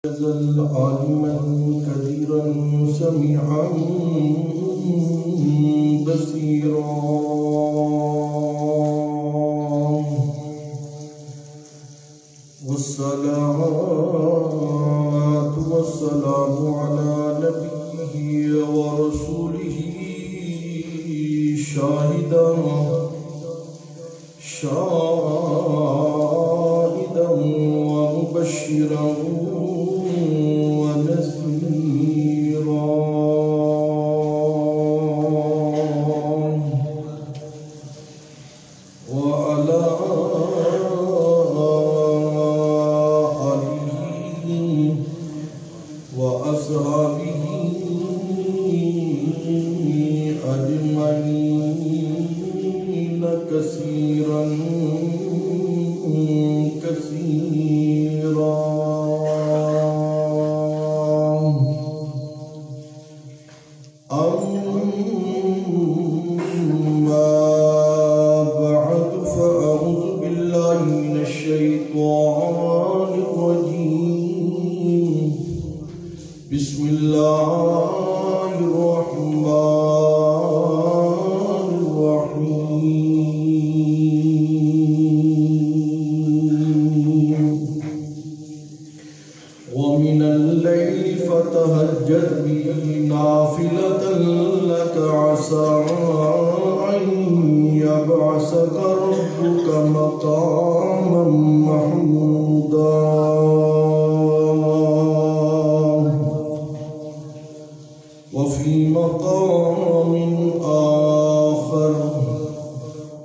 يزل عالما كثيرا سميعا بصيرا والصلاة والسلام على نبيه ورسوله شاهدا ومبشرا ونذيرا وعلى آله وأصحابه أجمعين كثيرا كثيرا. أما بعد فأعوذ بالله من الشيطان الرجيم. بسم الله الرحمن الرحيم. ومن الليل فتهجد به نافلة لك عسى أن يبعثك ربك مقاما محمودا. وفي مقام آخر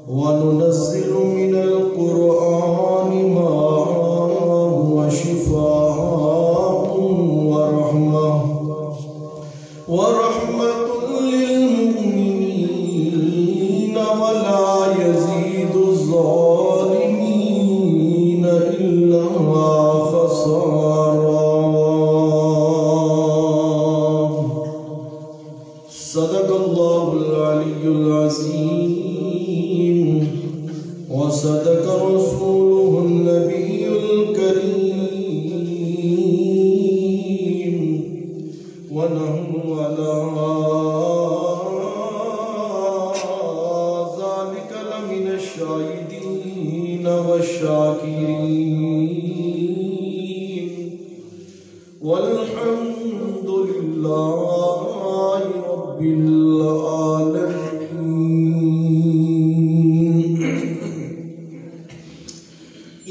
وننزل من القرآن ما هو شفاء ورحمة للمؤمنين ولا يزيد الظالمين إلا خسارا. صدق الله العلي العظيم وصدق رسوله النبي الكريم ونحن على ذلك لمن الشاهدين والشاكرين والحمد لله رب العالمين.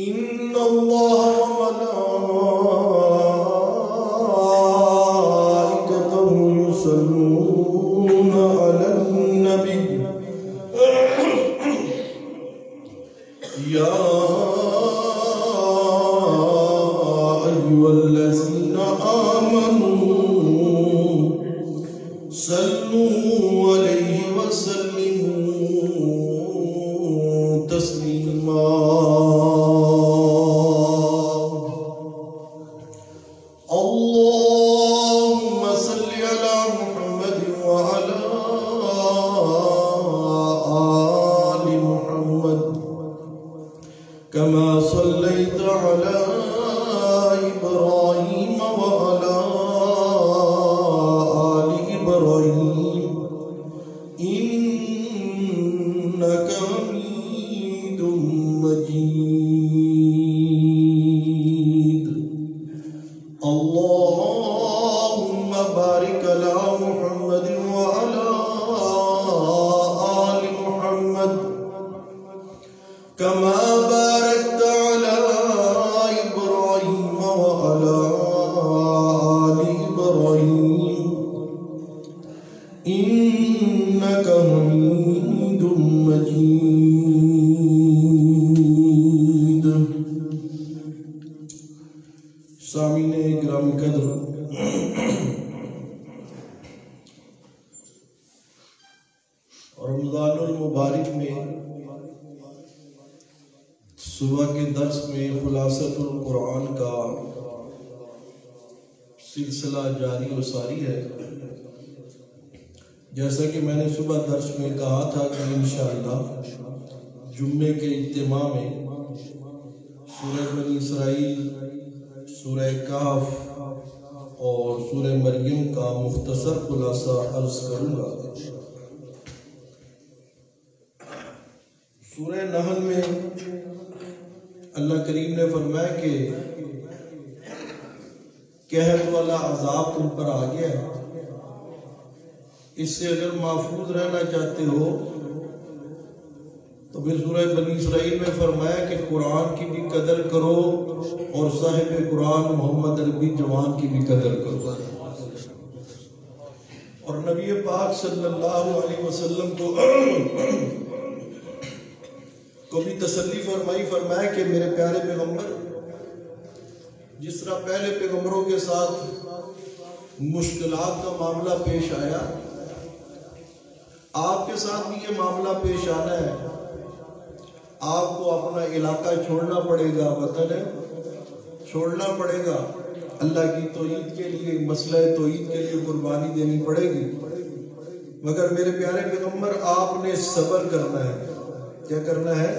إن الله وملائكته يصلون على النبي يا أيها الذين آمنوا صلوا عليه وسلموا تسليما. اللهم صل على محمد وعلى آل محمد كما صليت على إبراهيم وعلى آل إبراهيم إنك حميد مجيد. اللهم بارك على محمد وعلى آل محمد كما باركت على إبراهيم وعلى آل إبراهيم إنك حميد مجيد. سامعین گرامی قدر، رمضان المبارک میں صبح کے درس میں خلاصۃ القرآن کا سلسلہ جاری و ساری ہے. جیسا کہ میں نے صبح درس میں کہا تھا کہ انشاءاللہ جمعے کے اجتماع میں سورہ بنی اسرائیل، سورہ کہف اور سورہ مریم کا مختصر خلاصہ عرض کروں گا۔ سورہ نحل میں اللہ کریم نے فرمایا کہ قحط والا عذاب تم پر آ گیا ہے، اس سے اگر محفوظ رہنا چاہتے ہو تو پھر سورہ بنی اسرائیل میں فرمایا کہ قرآن کی بھی قدر کرو اور صاحب قرآن محمد عربی جوان کی بھی قدر کرو، اور نبی پاک صلی اللہ علیہ وسلم کو بھی تسلی فرمایا کہ میرے پیارے پیغمبر، جس طرح پہلے پیغمبروں کے ساتھ مشکلات کا معاملہ پیش آیا، آپ کے ساتھ بھی یہ معاملہ پیش آنا ہے۔ آپ کو اپنا علاقہ چھوڑنا پڑے گا، وطن چھوڑنا پڑے گا، اللہ کی توحید کے لیے، مسئلہ توحید کے لیے قربانی دینی پڑے گی، مگر میرے پیارے پیغمبر آپ نے صبر کرنا ہے۔ کیا کرنا ہے؟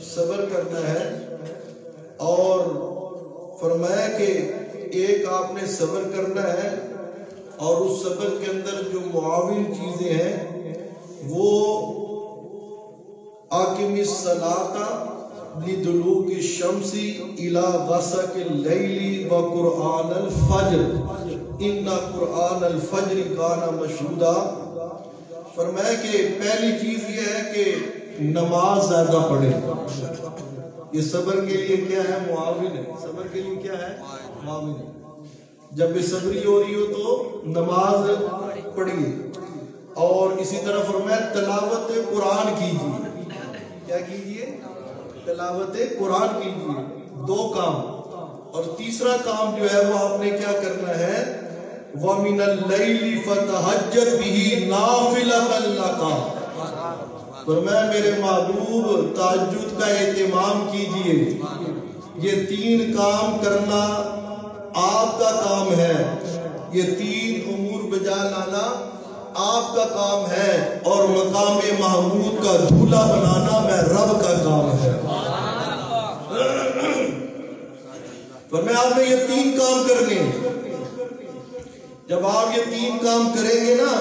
صبر کرنا ہے۔ اور فرمایا کہ ایک آپ نے صبر کرنا ہے، اور اس صبر کے اندر جو معاون چیزیں ہیں وہ اقم الصلاۃ لدلوک الشمس الی غسق اللیل وقرآن الفجر ان قرآن الفجر کان مشہودا۔ فرمایا کہ پہلی چیز یہ ہے کہ نماز زیادہ پڑھے۔ یہ صبر کے لیے کیا ہے؟ معاون ہے۔ صبر کے لیے کیا ہے؟ معاون ہے۔ جب بے صبری ہو رہی ہو تو نماز پڑھیے، اور اسی طرح فرمایا تلاوت قرآن کیجیے۔ کیا کیجیے؟ تلاوت قرآن کیجیے۔ دو کام۔ اور تیسرا کام جو ہے وہ آپ نے کیا کرنا ہے؟ وَمِنَ اللَّيْلِ فَتَهَجَّدْ بِهِ نَافِلَةً لَكَ۔ فرمایا میرے محبوب تہجد کا اہتمام کیجئے۔ یہ تین کام کرنا آپ کا کام ہے، یہ تین امور بجا لانا آپ کا کام ہے، اور مقام محمود کا دھولا بنانا میں رب کا کام ہے۔ فرمایا آپ نے یہ تین کام کرنے، جب آپ یہ تین کام کریں گے نا،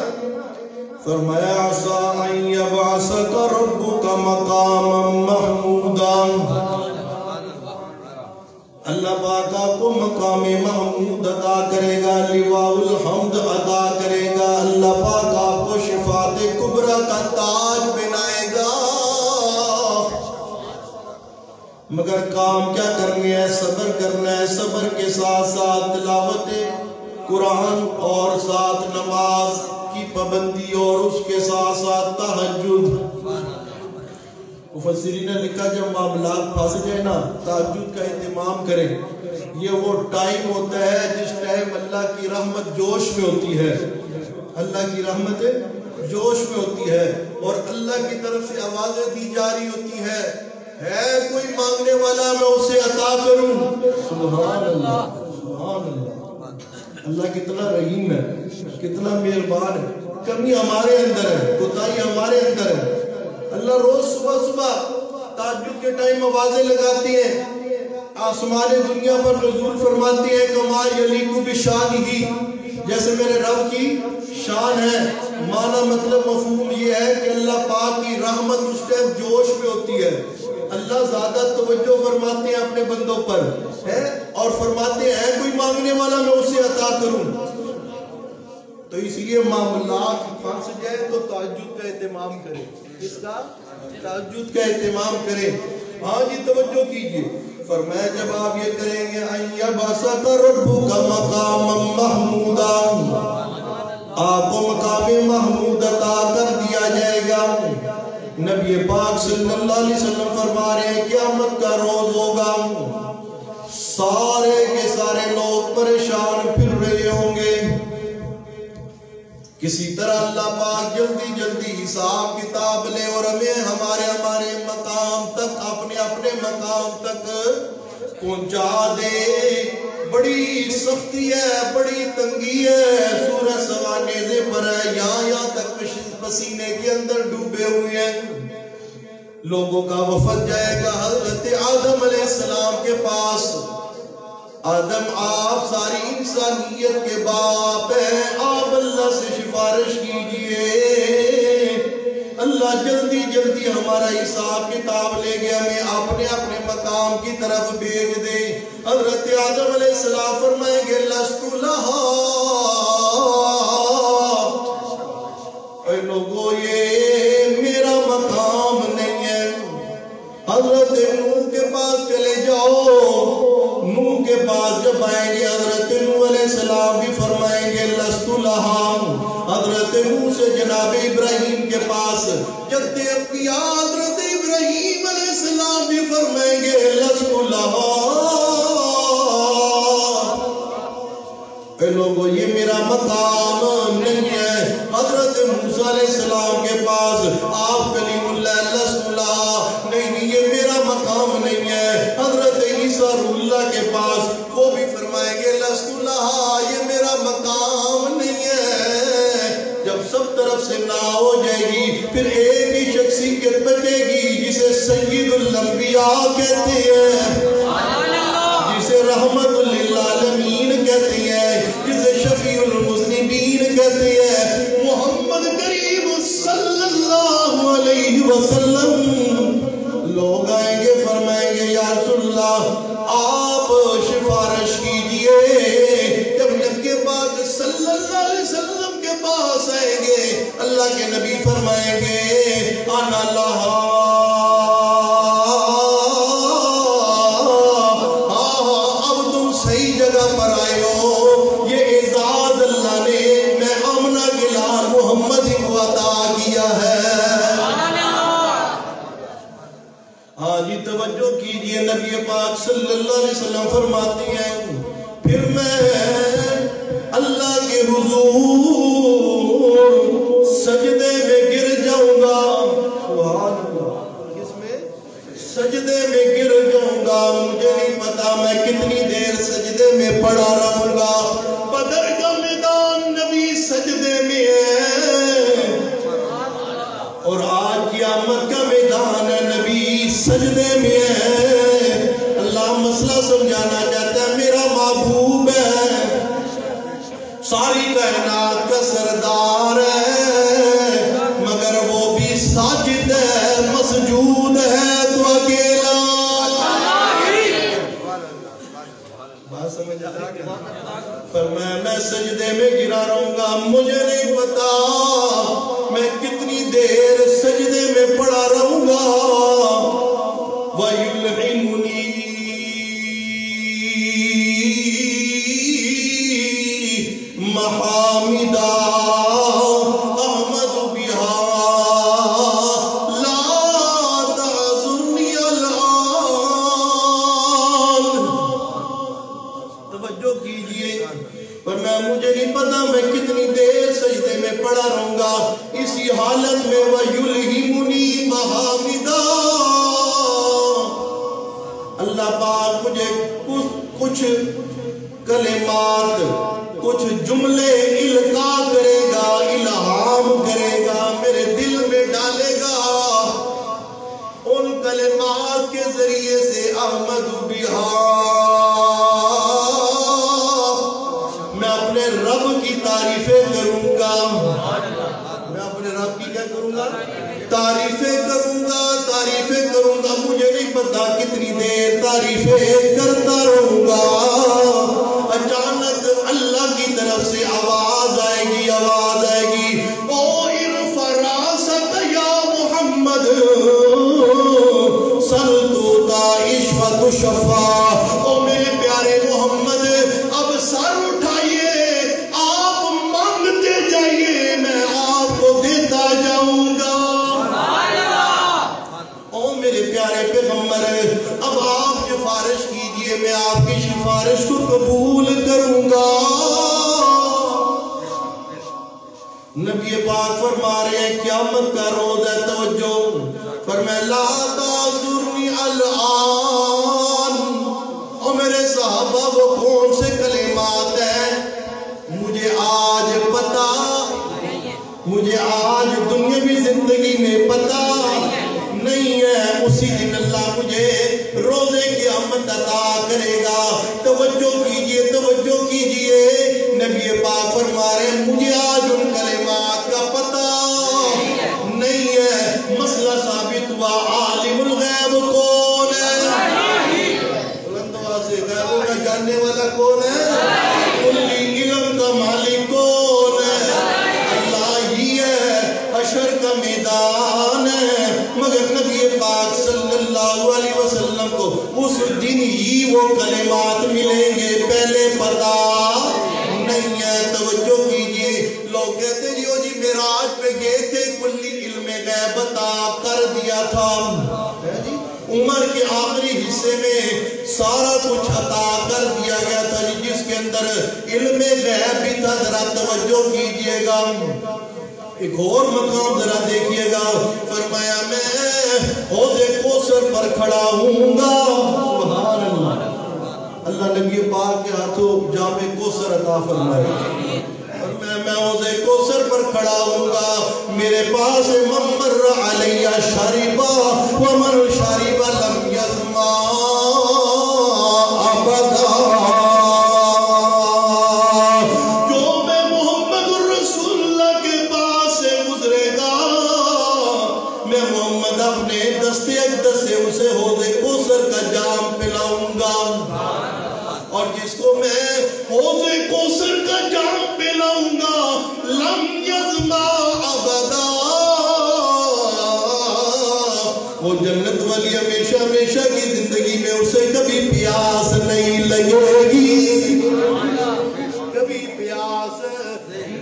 فرمایا عسیٰ ان یبعثک ربک مقاما محمودا، اللہ پاک آپ کو مقام محمود عطا کرے گا، لواء الحمد عطا کرے گا، اللہ پاک آپ کو شفاعت کبریٰ کا تاج بنائے گا۔ مگر کام کیا کرنے ہے؟ صبر کرنا ہے۔ صبر کے ساتھ ساتھ تلاوت قرآن، اور ساتھ نماز کی پابندی، اور اس کے ساتھ ساتھ تہجد۔ مفسرین نے لکھا جب معاملات پھنس جائے نا، تہجد کا اہتمام کریں۔ یہ وہ ٹائم ہوتا ہے جس ٹائم اللہ کی رحمت جوش میں ہوتی ہے، اللہ کی رحمت جوش میں ہوتی ہے، اور اللہ کی طرف سے آوازیں دی جا رہی ہوتی ہے کوئی مانگنے والا میں اسے عطا کروں۔ سبحان اللہ، سبحان اللہ۔ اللہ کتنا رحیم ہے، کتنا مہربان ہے۔ کمی ہمارے اندر ہے، کوتاہی ہمارے اندر ہے۔ اللہ روز صبح صبح تہجد کے ٹائم آوازیں لگاتی ہیں، آسمان دنیا پر نزول فرماتی ہیں، کما یلیق بشانہ، جیسے میرے رب کی شان ہے۔ معنی مطلب مفہوم یہ ہے کہ اللہ پاک کی رحمت اس ٹائم جوش میں ہوتی ہے، اللہ زیادہ توجہ فرماتے ہیں اپنے بندوں پر ہے، اور فرماتے ہیں کوئی مانگنے والا میں اسے عطا کروں۔ تو اس لیے معاملات پھنس جائے تو تہجد کا اہتمام کریں۔ اس کا تہجد کا اہتمام کریں۔ ہاں جی، توجہ کیجئے۔ فرمایا جب آپ یہ کریں گے ان یبعثک ربک مقاما محمودا، آپ کو مقام محمود عطا کر دیا جائے گا۔ نبی پاک صلی اللہ علیہ وسلم فرما رہے ہیں قیامت کا روز ہوگا، سارے کے سارے لوگ پریشان پھر رہے ہوں گے، کسی طرح اللہ پاک جلدی جلدی حساب کتاب لے اور ہمیں ہمارے مقام تک، اپنے مقام تک پہنچا دے۔ بڑی سختی ہے، بڑی تنگی ہے، سورج سوا نیزے پر ہے، یہاں تک پسینے کے اندر ڈوبے ہوئے ہیں۔ لوگوں کا وفد جائے گا حضرت آدم علیہ السلام کے پاس، آدم آپ ساری انسانیت کے باپ ہیں، آپ اللہ سے سفارش کیجئے اللہ جلدی جلدی ہمارا حساب کتاب لے گیا ہمیں اپنے اپنے مقام کی طرف بھیج دے۔ حضرت آدم علیہ السلام فرمائیں گے لست لہا، اے لوگو یہ میرا مقام نہیں ہے۔ حضرت نوح کے پاس چلے جاؤ، نوح کے پاس جب آئیں گے حضرت نوح علیہ السلام بھی فرمائیں گے لست لہا۔ حضرت نوح سے جناب ابراہیم کے پاس جد انبیاء حضرت ابراہیم علیہ السلام بھی فرمائیں گے لست لہا، اے لوگو یہ میرا مقام نہیں ہے۔ حضرت موسیٰ علیہ السلام کے پاس آپ کلیم اللہ لست لہا، نہیں یہ میرا مقام نہیں ہے۔ حضرت عیسیٰ روح اللہ کے پاس وہ بھی فرمائیں گے لست لہا، یہ میرا مقام نہیں ہے۔ جب سب طرف سے نہ ہو جائے گی پھر ایک ہی شخصیت بچے گی جسے سید الانبیاء کہتے ہیں، جسے رحمت للعالمین کہتے ہیں، جسے شفیع المذنبین کہتے ہیں، محمد کریم صلی اللہ علیہ وسلم۔ لوگ آئیں گے فرمائیں گے یا رسول اللہ آپ سفارش کیجئے۔ جب نبی پاک صلی اللہ علیہ وسلم کے پاس آئیں گے اللہ کے نبی فرمائیں گے انا لہا، اب تم صحیح جگہ پر آئے ہو، یہ اعزاز اللہ نے میں آمنہ کے لال محمد کو عطا کیا ہے۔ ہاں جی توجہ کیجئے، نبی پاک صلی اللہ علیہ وسلم فرماتی ہیں پھر میں اللہ کے حضور سجدے میں گر جاؤں گا، سبحان اللہ، کس میں؟ سجدے میں گر جاؤں گا، مجھے نہیں پتا میں کتنی دیر سجدے میں پڑا رہوں گا۔ بدر کا میدان نبی سجدے میں ہے اور آج قیامت کا میدان ہے نبی سجدے میں ہے۔ اللہ مسئلہ سمجھانا چاہتا ہے، میرا محبوب ہے، ساری کائنات کا سردار ہے، مگر وہ بھی ساجد ہے، مسجود ہے تو اکیلا۔ بات سمجھ آ رہی ہے؟ فرمایا میں سجدے میں گرا رہوں گا، مجھے نہیں پتا میں کتنی دیر سجدے میں پڑا رہوں گا۔ وَيُلْعِنُنِي مَحَامِدًا أَحْمَدُ بِهَا لَا تَعْذُرْنِي الْآن۔ توجہ کیجئے، فرمایا مجھے نہیں پتا میں کتنی دیر سجدے میں پڑا رہوں گا، اسی حالت میں وَيُلْهِمُنِي مَحَامِدًا، اللہ پاک مجھے کچھ کلمات، کچھ جملے القا کرے گا، الہام کرے گا، میرے دل میں ڈالے گا، ان کلمات کے ذریعے سے احمد بہا میں اپنے رب کی تعریفیں کروں گا۔ میں اپنے رب کی کیا کروں گا؟ تعریفیں کروں گا، تعریفیں کروں گا، مجھے نہیں پتا کتنی دیر تعریفیں کرتا رہوں گا۔ اچانک اللہ کی طرف سے آواز آئے گی، آواز آئے گی، او ارفع راسک یا محمد سلطوتا اشفت شفا، او میرے پیارے محمد اب سر اٹھائیے، آپ مانگتے جائیے، میں آپ کو دیتا جاؤں گا۔ او میرے پیارے پیغمبر اب آپ سفارش کیجئے، میں آپ کی سفارش کو قبول کروں گا۔ نبی پاک فرما رہے ہیں قیامت کا روز ہے، توجہ، فرمایا لا تعذرنی الآن۔ اور میرے صحابہ وہ کون سے کلمات ہیں مجھے آج پتا، مجھے آج دنیاوی زندگی میں پتا نہیں ہے، اسی دن اللہ مجھے روزے قیامت عطا کرے گا۔ توجہ وہ کلمات ملیں گے پہلے پتا نہیں ہے. توجہ کیجئے. لوگ کہتے جی معراج پہ گئے تھے کلی علم غیب عطا کر دیا تھا. عمر کے آخری حصے میں سارا کچھ عطا کر دیا گیا تھا جس کے اندر علم غیب بھی تھا. ذرا توجہ کیجئے گا. ایک اور مقام ذرا دیکھیے گا. فرمایا میں حوض کوثر پر کھڑا ہوں گا. سبحان اللہ. اللہ نبی پاک کے ہاتھوں جام کوثر عطا فرمائے. اور میں حوض کوثر پر کھڑا ہوں گا. میرے پاس من مر علی شربا ومن شرب لم یظما ابدا. جو میں محمد الرسول اللہ کے پاس سے گزرے گا میں محمد اپنے دستے اقدس سے اسے حوض کوثر کا جام پلاؤں گا. اور جس کو میں حوض کوثر کا جام پلاؤں گا لم یظما ابدا. وہ جنت والی ہمیشہ ہمیشہ کی زندگی میں اسے کبھی پیاس نہیں لگے گی. کبھی پیاس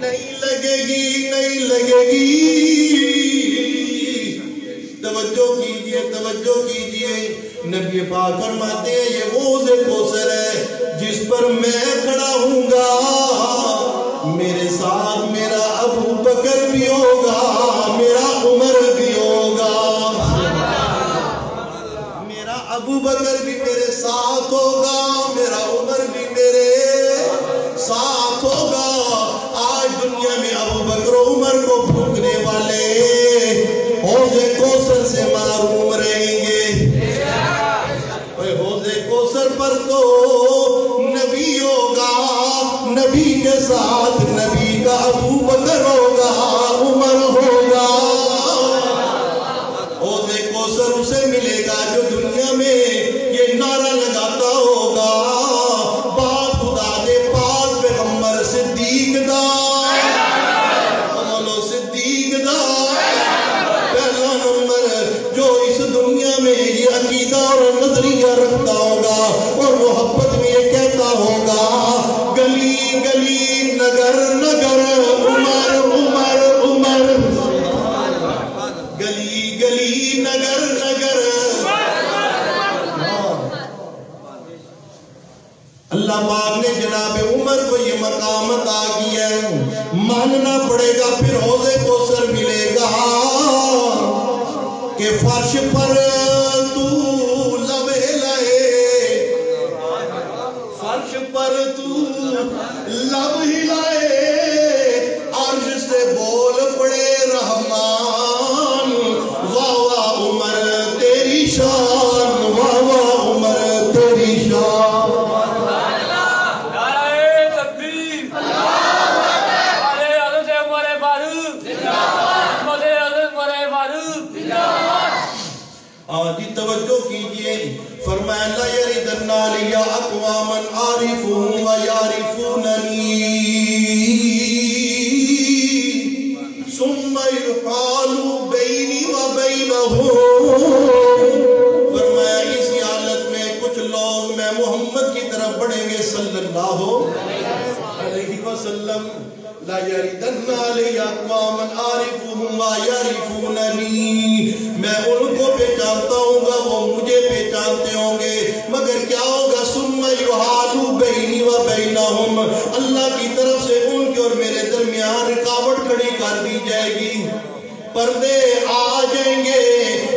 نہیں لگے گی. نہیں لگے گی. توجہ کیجئے. توجہ کیجئے. نبی پاک فرماتے ہیں یہ وہ حوض کوثر ہے جس پر میں کھڑا ہوں گا. میرے ساتھ میرا ابو بکر بھی ہوگا. میرا عمر بھی ہوگا. میرا ابو بکر بھی میرے ساتھ ہوگا. میرا عمر بھی میرے ساتھ ہوگا. آج دنیا میں ابو بکر و عمر کو پھونکنے والے حوض کوثر سے محروم رہیں گے. حوض کوثر پر تو نبی ہوگا. نبی کے ساتھ نبی کا ابو بکر ہوگا. عمر ہوگا. حوض کوثر اسے ملے گا جو دنیا میں یہ نعرہ لگاتا ہوگا بات خدا دے پاک پیغمبر صدیق دا. بولو صدیق دا. پہلا نمبر جو اس دنیا میں یہ عقیدہ اور نظریہ رکھتا ہوگا اور محبت میں یہ کہتا ہوگا گلی گلی نگر نگر عمر عمر عمر. گلی گلی نگر نگر. اللہ پاک نے جناب عمر کو یہ مقام عطا کیا ہے. ماننا پڑے گا. پھر حوض کوثر ملے گا کہ فرش پر تو لب ہلائے. فرش پر تو لب ہلائے. عرش سے بول پڑے رحمان واہ واہ عمر تیری شان. واہ واہ عمر تیری شان. آجی توجہ کیجئے. فرمایا لا یردن علی اقواما عارفون و یعرفوننی ثم یحال بینی و بینہم. فرمایا اسی حالت میں کچھ لوگ میں محمد کی طرف بڑھیں گے صلی اللہ علیہ وسلم. لا یردن علی اقواما عارفون و یعرفوننی. میں ان کو پہچانتا ہوں گا وہ مجھے پہچانتے ہوں گے. مگر کیا ہوگا ثم یحال بینی و بینہم. اللہ کی طرف سے ان کے اور میرے درمیان رکاوٹ کھڑی کر دی جائے گی. پردے آ جائیں گے.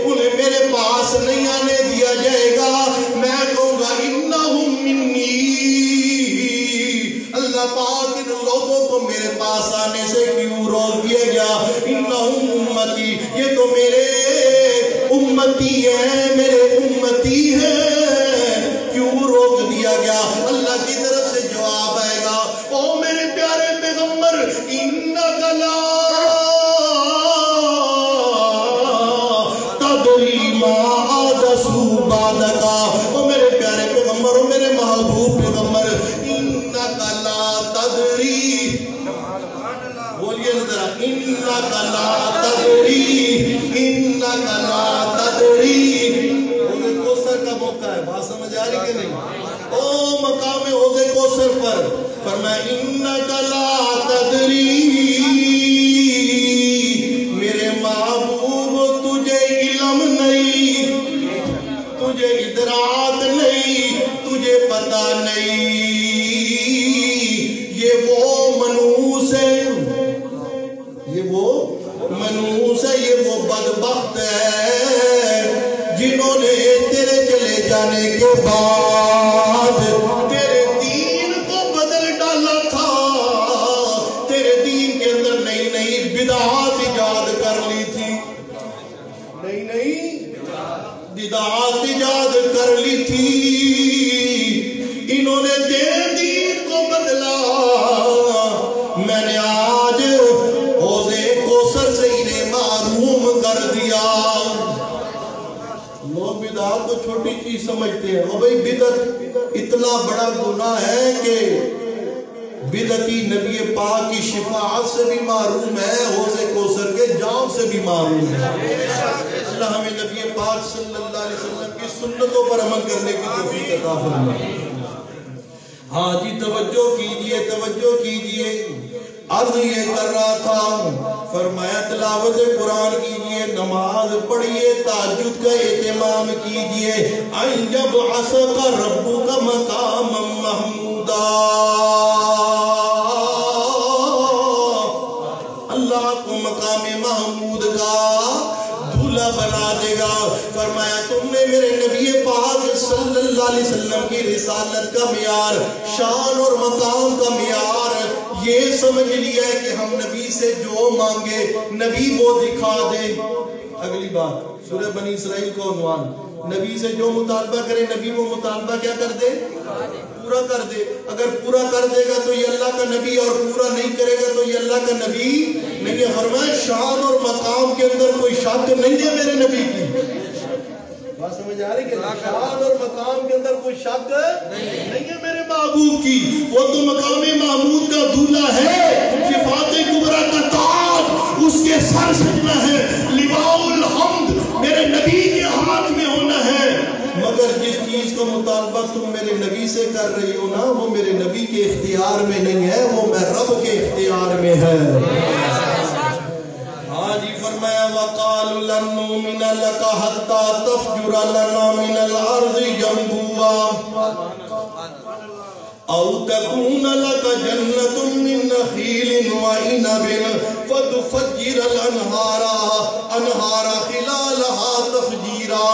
انہیں میرے پاس نہیں آنے دیا جائے گا. میں کہوں گا انہم منی. اللہ پاک ان لوگوں کو میرے پاس آنے سے کیوں روک دیا گیا؟ انہم امتی. یہ تو میرے امتی ہیں. میرے امتی ہیں. کیوں روک دیا گیا؟ اللہ کی طرف سے جواب آئے گا او میرے پیارے پیغمبر انک لا تدری ما احدثوا بعدک. او میرے پیارے پیغمبر او میرے محبوب پیغمبر انک لا تدری. بولیے ذرا انک لا تدری. انک لا تدری. کوثر کا موقع ہے. بات سمجھ آ رہی کہ نہیں؟ فرمایا انک لا تدری، میرے محبوب تجھے علم نہیں، تجھے ادراک نہیں، تجھے پتہ نہیں، یہ وہ منوس ہے، یہ وہ منوس ہے، یہ وہ بدبخت ہے جنہوں نے تیرے چلے جانے کے بعد تیرے دین کو بدل ڈالا تھا، تیرے دین کے اندر نئی نئی بدعات ایجاد کر لی تھی، نئی نئی بدعات ایجاد کر لی تھی، انہوں نے تیرے دین کو بدلا، میں نے آج حوضے کوثر سے انہیں محروم کر دیا۔ لوگ بدعات کو چھوٹی چیز سمجھتے ہیں، وہ بھئی بدعت اتنا بڑا گناہ ہے کہ بدعتی نبی پاک کی شفاعت سے بھی محروم ہے، حوض کوثر کے جام سے بھی محروم ہے۔ اللہ ہمیں نبی پاک صلی اللہ علیہ وسلم کی سنتوں پر عمل کرنے کی توفیق عطا فرمائے۔ ہاں جی توجہ کیجئے، توجہ کیجئے، عرض یہ کر رہا تھا، فرمایا تلاوت قرآن کیجئے، نماز پڑھئے، تہجد کا اہتمام کیجئے، ان یبعثک ربک مقاما محمودا، اللہ کو مقام محمود کا دھولا بنا دے گا۔ فرمایا تم نے میرے نبی پاک صلی اللہ علیہ وسلم کی رسالت کا معیار، شان اور مقام کا معیار یہ سمجھ لیا ہے کہ ہم نبی سے جو مانگے نبی وہ دکھا دے۔ اگلی بات سورہ بنی اسرائیل کو عنوان، نبی سے جو مطالبہ کرے نبی وہ مطالبہ کیا کر دے؟ پورا کر دے۔ اگر پورا کر دے گا تو یہ اللہ کا نبی، اور پورا نہیں کرے گا تو یہ اللہ کا نبی نہیں ہے۔ فرمایا شان اور مقام کے اندر کوئی شک نہیں ہے میرے نبی کی، بات سمجھ آ رہی کہ شان اور مقام کے اندر کوئی شک نہیں ہے میرے محبوب کی، وہ تو مقام محمود کا دولہ ہے، شفاعت کبریٰ کا تاج اس کے سر سجنا ہے، لواء الحمد میرے نبی کے ہاتھ میں ہونا ہے۔ مگر جس چیز کا مطالبہ تم میرے نبی سے کر رہی ہو نا، وہ میرے نبی کے اختیار میں نہیں ہے، وہ میں رب کے اختیار میں ہے۔ ہاں جی فرمایا وَقَالُ لَن نُؤْمِنَ لَكَ حَتَّى تَفْجُرَ لَنَا مِنَ الْأَرْضِ يَنبُوعًا أَوْ تَكُونَ لَكَ جَنَّةٌ مِّن نَخِيلٍ وَعِنَبٍ فَتُفَجِّرَ الْأَنْهَارَ خِلَالَهَا تَفْجِيرًا۔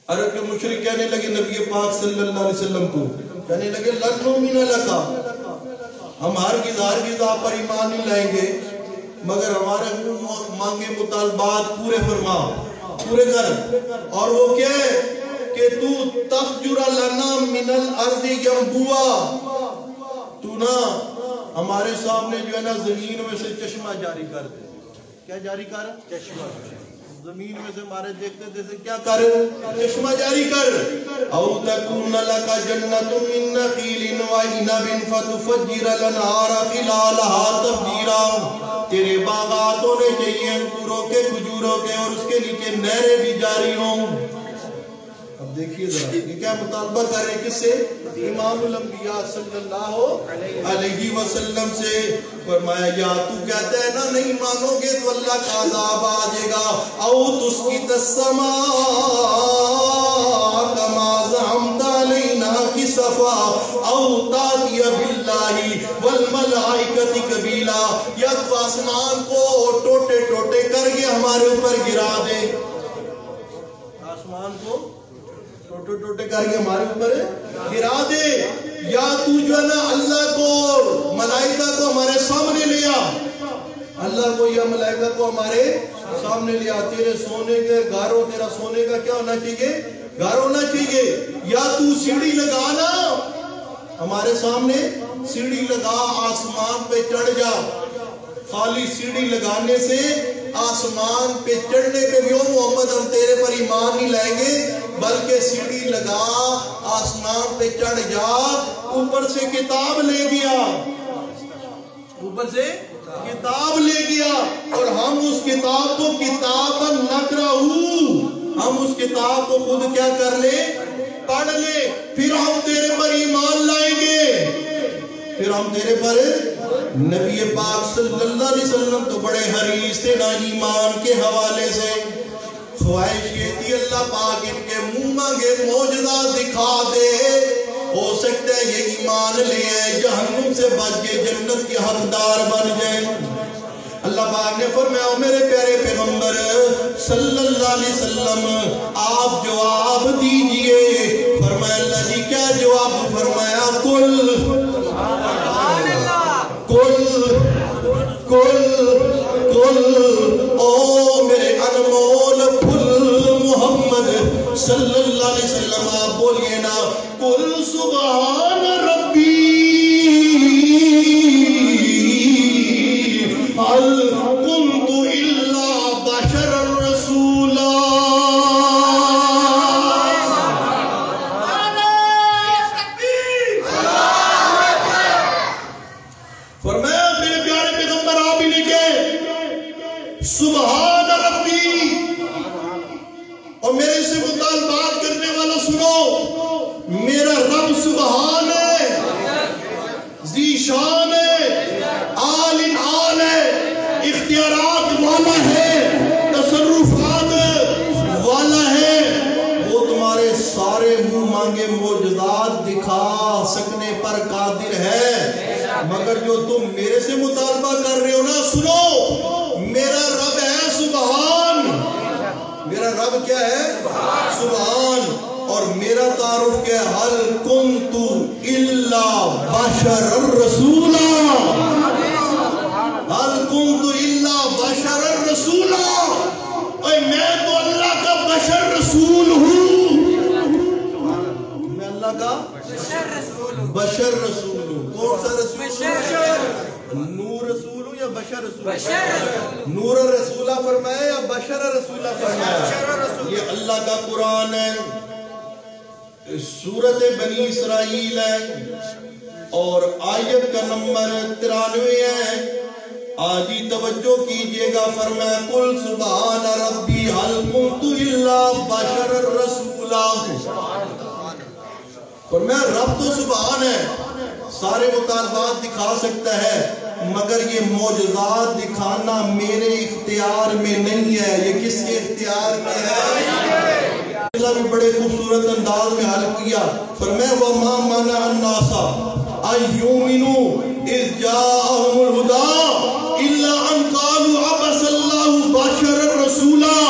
عرب کے مشرک کہنے لگے نبی پاک صلی اللہ علیہ وسلم کو، کہنے لگے لَن نُؤْمِنَ لَكَ، ہم ہرگز آپ پر ایمان نہیں لائیں گے مگر ہمارے مانگے مطالبات پورے فرما، پورے کر۔ اور وہ کیا ہے کہ تو تفجر لنا من الارض ینبوعا، تو نا ہمارے سامنے جو ہے نا زمین میں سے چشمہ جاری کر دے۔ کیا جاری کر؟ چشمہ، زمین میں سے ہمارے دیکھتے دیکھتے کیا کر؟ چشمہ جاری کر۔ او تکون لک جنت من نخیل وعنب فتفجر الانہار خلالها تفجیرا، تیرے باغات ہونے چاہیے انگوروں کے، کھجوروں کے، اور اس کے نیچے نہریں بھی جاری ہوں۔ اب دیکھیے ذرا یہ کیا مطالبہ کر رہے ہیں، کس سے؟ امام الانبیاء صلی اللہ علیہ وسلم سے۔ فرمایا یا تو کہتا ہے نا نہیں مانو گے تو اللہ کا عذاب آ جائے گا، او تسقط السماء کما زعمت علینا کسفا او تاتی باللہ والملائکۃ قبیلا، یا تو آسمان کو ٹوٹے ٹوٹے کر کے ہمارے اوپر گرا دے، آسمان کو ٹوٹے ٹوٹے کر کے ہمارے اوپر گرا دے، یا تو جو ہے نا اللہ کو ملائکہ کو ہمارے سامنے لیا، اللہ کو یا ملائکہ کو ہمارے سامنے لیا، تیرے سونے کے گھروں، تیرا سونے کا کیا ہونا چاہیے؟ گھر ہونا چاہیے، یا تو سیڑھی لگانا ہمارے سامنے، سیڑھی لگا آسمان پہ چڑھ جا۔ خالی سیڑھی لگانے سے آسمان پہ چڑھنے پہ بھی محمد ہم تیرے پر ایمان نہیں لائیں گے، بلکہ سیڑھی لگا آسمان پہ چڑھ جا، اوپر سے کتاب لے گیا، اوپر سے کتاب لے گیا، اور ہم اس کتاب کو کتاباً نقرأ، ہم اس کتاب کو خود کیا کر لیں؟ پڑھ لے، پھر ہم تیرے پر ایمان لائیں گے، پھر ہم تیرے پر نبی پاک صلی اللہ علیہ وسلم تو بڑے حریص تھے نا ایمان کے حوالے سے، خواہش یہ تھی اللہ پاک ان کے منہ مانگے معجزہ دکھا دے، ہو سکتا ہے یہ ایمان لے آئے، جہنم سے بچ کے جنت کے حقدار بن جائیں۔ اللہ پاک نے فرمایا میرے پیارے پیغمبر صلی اللہ علیہ وسلم آپ جواب دیجئے، فرمایا اللہ جی کیا جواب؟ فرمایا کل او میرے انمول پھل محمد صلی اللہ علیہ وسلم آپ بولیے نا، قل سبحان ربی هل كنت إلا بشرا رسولا۔ فرمایا میرے پیارے پیغمبر آپ ہی لکھے سبحان ربی، اور میرے سے مطالبات کرنے والا سنو، میرا رب سبحان ہے، ذی شان ہے، عالم عال ہے، اختیارات والا ہے، تصرفات والا ہے، وہ تمہارے سارے منہ مانگے معجزات دکھا سکنے پر قادر ہے، مگر جو تم میرے سے مطالبہ کر رہے ہو نا، سنو میرا رب ہے سبحان، میرا رب کیا ہے؟ سبحان، اور میرا تعارف کیا ہے؟ حل کنت الا بشر الرسولہ، حل کنت الا بشر الرسولہ، اے میں تو اللہ کا بشر رسول ہوں، میں اللہ کا بشر رسول ہوں۔ کون سا رسول؟ نور رسول ہوں یا بشر رسول؟ نور رسولہ فرمایا یا بشر رسولہ فرمایا؟ یہ اللہ کا قرآن ہے، سورت بنی اسرائیل ہے اور آیت کا نمبر 93 ہے، آج ہی توجہ کیجئے گا، فرمایا قل سبحان ربی هل كنت الا بشر رسولا، فرمایا رب تو سبحان ہے، سارے مطالبات دکھا سکتا ہے، مگر یہ معجزات دکھانا میرے اختیار میں نہیں ہے، یہ کس کے اختیار میں ہے؟ اللہ بھی بڑے خوبصورت انداز میں حل کیا، فرمایا وَمَا مَنَعَ النَّاسَ أَن يُؤْمِنُوا إِذْ جَاءَهُمُ الْهُدَىٰ إِلَّا أَن قَالُوا عَبَسَ اللَّهُ بَشَرًا رَسُولًا۔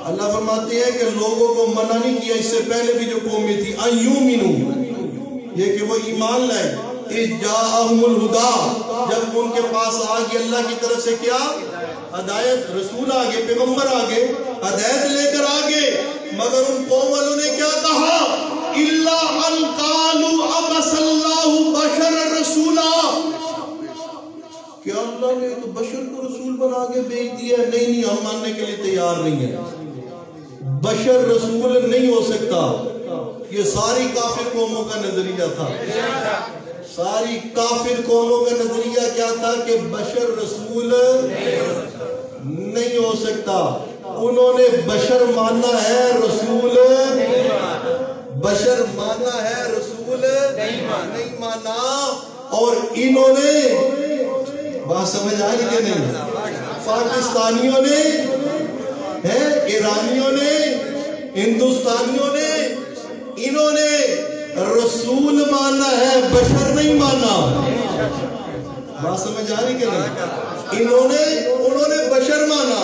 اللہ فرماتے ہیں کہ لوگوں کو منع نہیں کیا، اس سے پہلے بھی جو قومیں تھی، أَن يُؤْمِنُوا، یہ کہ وہ ایمان لائے، إِذْ جَاءَهُمُ الْهُدَىٰ، جب ان کے پاس آگے اللہ کی طرف سے کیا؟ ہدایت، رسول آگے، پیغمبر آگے، ہدایت لے کر آگے، مگر ان قوم والوں نے کیا کہا؟ إِلَّا أَن قَالُوا عَبَسَ اللَّهُ بَشَرًا رَسُولًا، کہ اللہ نے تو بشر کو رسول بنا کے بھیج دیا ہے، نہیں ہم ماننے کے لیے تیار نہیں ہیں، بشر رسول نہیں ہو سکتا۔ یہ ساری کافر قوموں کا نظریہ تھا، ساری کافر قوموں کا نظریہ کیا تھا کہ بشر رسول نہیں ہو سکتا، انہوں نے بشر مانا ہے رسول، بشر مانا ہے رسول نہیں مانا، اور انہوں نے بات سمجھ آئی کہ نہیں؟ پاکستانیوں نے، ایرانیوں نے، ہندوستانیوں نے، انہوں نے رسول مانا ہے، بشر نہیں مانا، بات سمجھ آ رہی کہ نہیں؟ انہوں نے بشر مانا،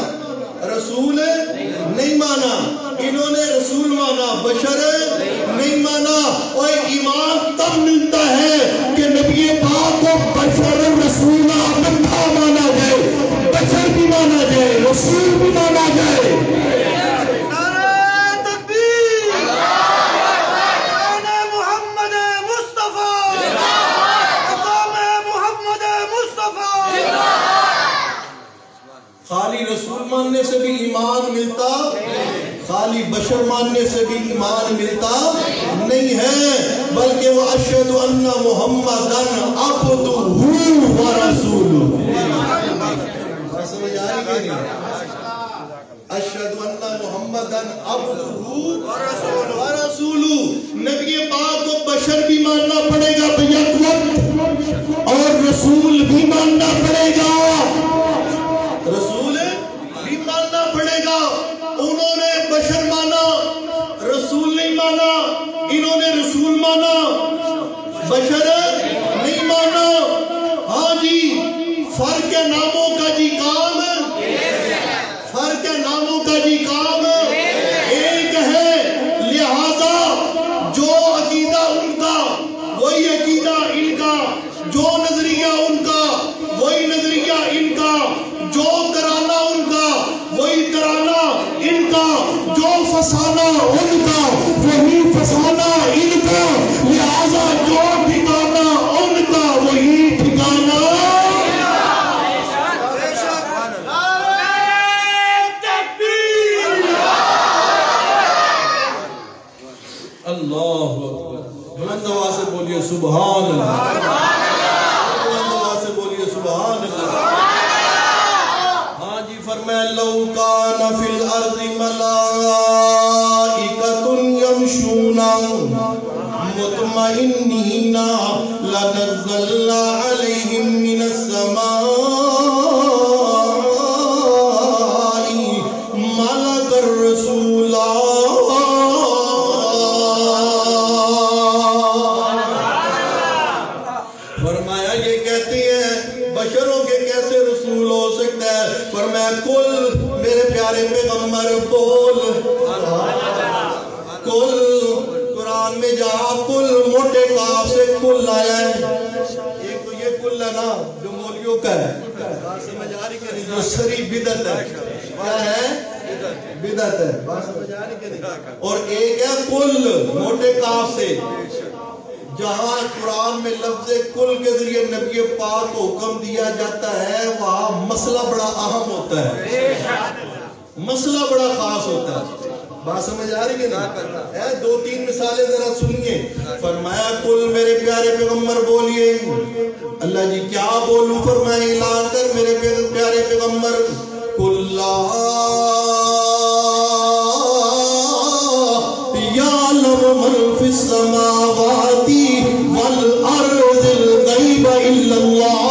رسول نہیں مانا، انہوں نے رسول مانا، بشر نہیں مانا، اور ایمان تب ملتا ہے کہ نبی پاک کو بشر رسول بندہ مانا جائے، بشر بھی مانا جائے، رسول بھی مانا جائے۔ خالی رسول ماننے سے بھی ایمان ملتا، خالی بشر ماننے سے بھی ایمان ملتا نہیں ہے، بلکہ وہ اشہد ان محمدًا عبدہ ورسولہ۔ اشہد ان محمدن عبدہ و رسولہ. نبی پاک کو بشر بھی ماننا پڑے گا بیک وقت اور رسول بھی ماننا پڑے گا. رسول بھی ماننا پڑے گا. انہوں نے بشر مانا رسول نہیں مانا, انہوں نے رسول مانا بشر نہیں مانا. ہاں جی فرق ہے ناموں کا جی کام, فرق ہے ناموں کا جی کام ایک ہے. لہذا جو عقیدہ ان کا وہی عقیدہ ان کا, جو نظریہ ان کا وہی نظریہ ان کا, جو ترانہ ان کا وہی ترانہ ان کا, جو فسانہ ان کا وہی فسانہ ان کا. لہذا جو ٹھکانہ ان کا وہی ٹھکانہ. اللہ اکبر. بلند آواز سے بولیے سبحان اللہ. بلند آواز سے بولیے سبحان اللہ. ہاں جی فرمائے لو کان فی الارض ملائکۃ یمشون مطمئنین لنزلنا علیہم من السماء ملک الرسولا. فرمایا یہ کہتی ہے بشروں کے کیسے رسول ہو سکتا ہے. فرمایا کل میرے پیارے پیغمبر کل قرآن میں جہاں کل موٹے کاف سے کل آیا ہے. ایک تو یہ کل ہے نا جو مولیوں کا ہے, سمجھ آ رہی کہ نہیں, جو سری بدعت ہے. کیا ہے بدعت ہے, بات سمجھ آ رہی کہ نہیں. اور ایک ہے کل موٹے کاف سے, جہاں قرآن میں لفظ کل کے ذریعے نبی پاک کو حکم دیا جاتا ہے وہاں مسئلہ بڑا اہم ہوتا ہے, مسئلہ بڑا خاص ہوتا ہے. بات سمجھ آ رہی کہ نہیں. دو تین مثالیں ذرا سنیے. فرمایا کل میرے پیارے پیغمبر بولیے. اللہ جی کیا بولوں. فرمایا اعلان کر میرے پیارے پیغمبر کل یعلم من فی السماوات والارض الغیب الا اللہ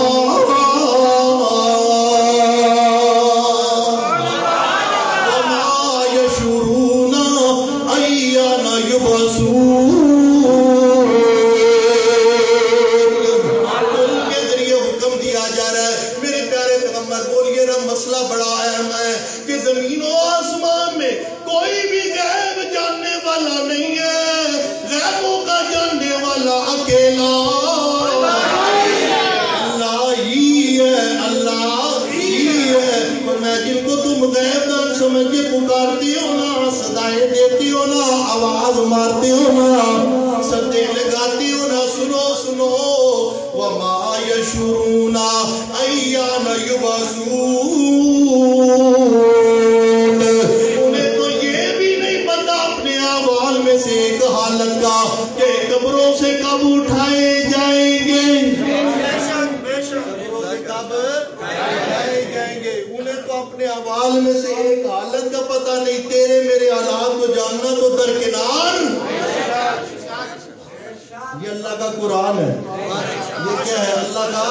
وما یشعرون ایان یبعثون. کل کے ذریعے حکم دیا جا رہا ہے میرے پیارے پیغمبر بولیے نا. مسئلہ بڑا اہم ہے کہ زمین و آسمان میں کوئی بھی غیب جاننے والا نہیں ہے, غیبوں کا جاننے والا اکیلا اللہ ہی ہے. اللہ ہی ہے. اور میں جن کو تم غیب دان سمجھ کے پکارتی ہو نا, صدائیں دیتی ہو نا, آواز مارتی ہو نا, صدے لگاتی ہو نا, سنو سنو وما یشعرون ایان یبعثون. انہیں تو یہ بھی نہیں پتا اپنے احوال میں سے ایک حالت کا کہ قبروں سے کب اٹھائے جائیں گے, قبروں سے کب اٹھائے جائیں گے. انہیں تو اپنے احوال میں سے ایک حالت کا پتہ نہیں. تیرے میرے حالات کو جاننا تو درکنار. یہ اللہ کا قرآن ہے. یہ کیا ہے؟ اللہ کا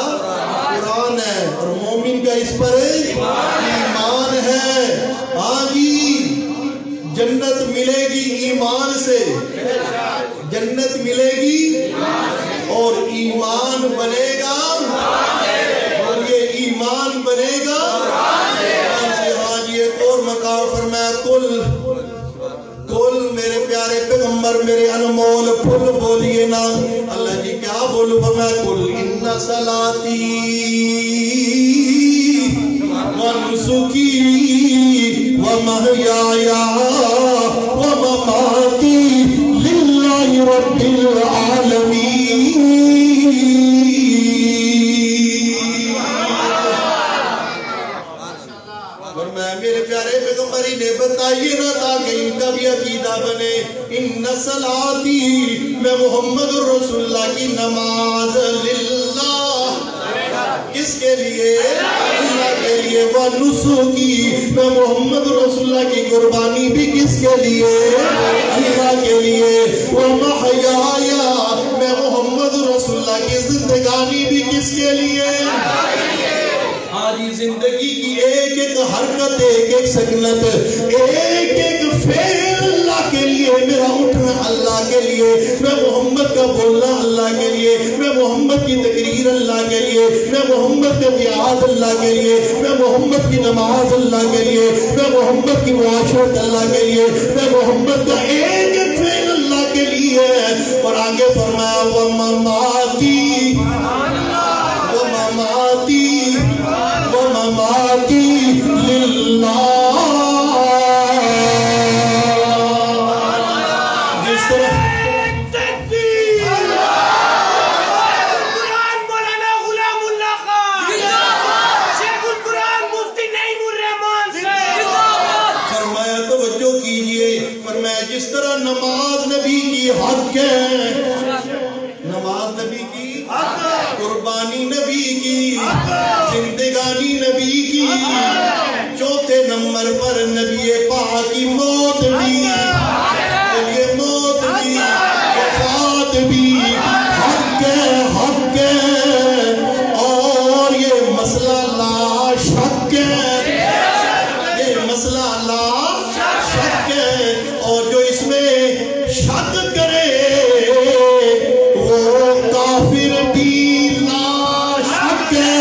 قرآن ہے. اور مومن کا اس پر ایمان ہے. ہاں جی جنت ملے گی ایمان سے, جنت ملے گی اور ایمان بنے گا, اور یہ ایمان بنے گا. ہاں جی ایک اور مقام فرمایا کل میرے پیارے پیغمبر میرے انمول پھل بولیے نا. اللہ جی کیا بولوں. فرمایا کل ان صلاتی ونسکی ومحیای ومماتی للہ رب العالمین. فرمایا میرے پیارے پیغمبر انہیں بتائیے نا تاکہ ان کا بھی عقیدہ بنے. ان صلاتی میں محمد رسول اللہ کی نماز للہ کس کے لیے؟ اللہ کے لیے. وَنُسُكِي میں محمد رسول اللہ کی قربانی بھی کس کے لیے؟ اللہ کے لیے. وَمَحْيَايَ میں محمد رسول اللہ کی زندگانی بھی کس کے لیے؟ آج زندگی کی ایک ایک حرکت، ایک ایک سکنت، ایک ایک فعل اللہ کے لیے. میرا اٹھنا اللہ کے لیے، میں محمد کا بولنا اللہ کے لیے، میں محمد کی تقریر اللہ کے لیے، میں محمد کا بیعت اللہ کے لیے، میں محمد کی نماز اللہ کے لیے، میں محمد کی معاشرت اللہ کے لیے، میں محمد کا ایک ایک فعل اللہ کے لیے. اور آگے فرمایا وَمَمَاتِي وَمَمَاتِي وَمَمَاتِي لِلَّهِ. جس طرح فرمایا توجہ کیجئے، فرمایا جس طرح نماز نبی کی حق ہے، نماز نبی کی قربانی نبی کی، زندگانی نبی کی. چوتھے نمبر پر نبی پاک کی موت بھی، یہ موت بھی، وفات بھی حق ہے، حق ہے. اور یہ مسئلہ لا شک ہے، یہ مسئلہ لا شک ہے. اور جو اس میں شک کرے وہ کافر بھی لا شک ہے.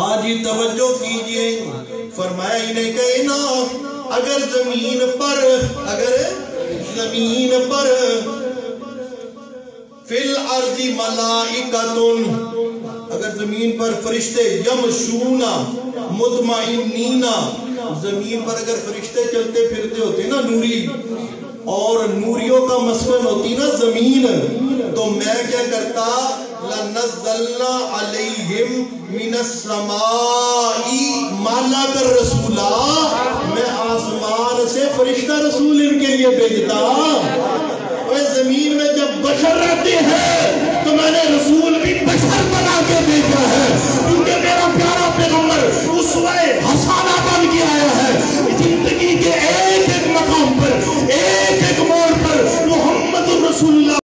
آج ہی توجہ کیجئے، فرمایا انہیں کہنا اگر زمین پر فی الارض ملائکتن، اگر زمین پر فرشتے یمشون مطمئنین، زمین پر اگر فرشتے چلتے پھرتے ہوتے نا نوری، اور نوریوں کا مسکن ہوتی نا زمین، تو میں کیا کرتا لَنَزَّلْنَا عَلَيْهِمْ مِنَ السَّمَاءِ مَلَكَ الرَّسُولَ.